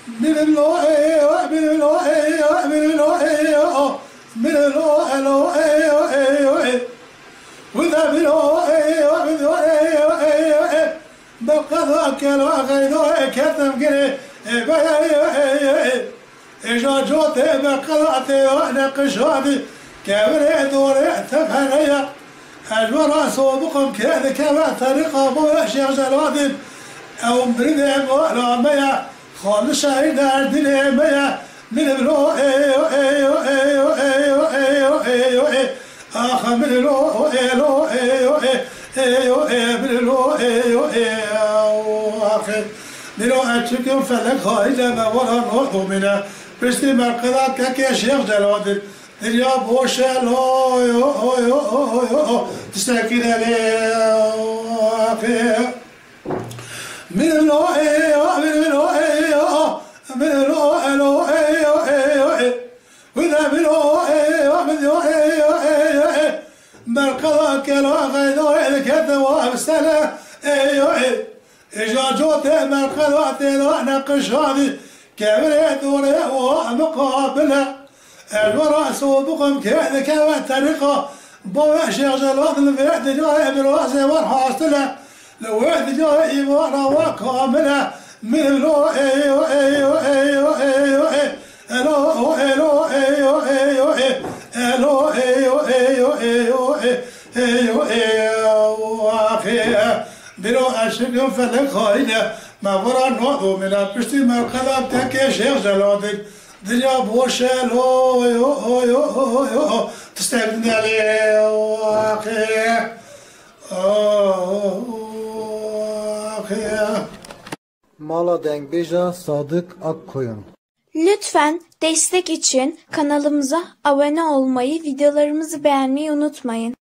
من الله من الله من الله من الله وذا من الله بقضاء كلا غيره كتم قري إجا جوت بقضاء نقش هذه كبري دوري تفهنيا أجبر صوبكم كذا كما طريقة بويا شيخ جلادين أو مريد ولا ميا خالص شهيد عندنا ميا من بلو آخ من لو من لو آخر نلو أشكم فلك خايلة ما ورا نوض منا بس ما قدرت كي شيخ جلادين يا بوشة لو تستكين عليه من الله من الله من الله وإذا من الله من الله مرقضا كلا غيظا الكذا وابسلا إجا جوت مرقضا تلا نقش هذه كبري دوري ومقابله الوراء صوبكم كذا كما طريقة بويا شيخ جلاد الفيد جاي بالواسع والحاصلة لو واحد جاي ورا وكاملة من لو بلو أشكم فلك خاينة ما ورا نوضو من البشتي ما القلب تكي شيخ جلاد دنيا بوشة لو تستقبلني عليه Mala Dengbeja Sadık Akkoyun. Lütfen destek için kanalımıza abone olmayı, videolarımızı beğenmeyi unutmayın.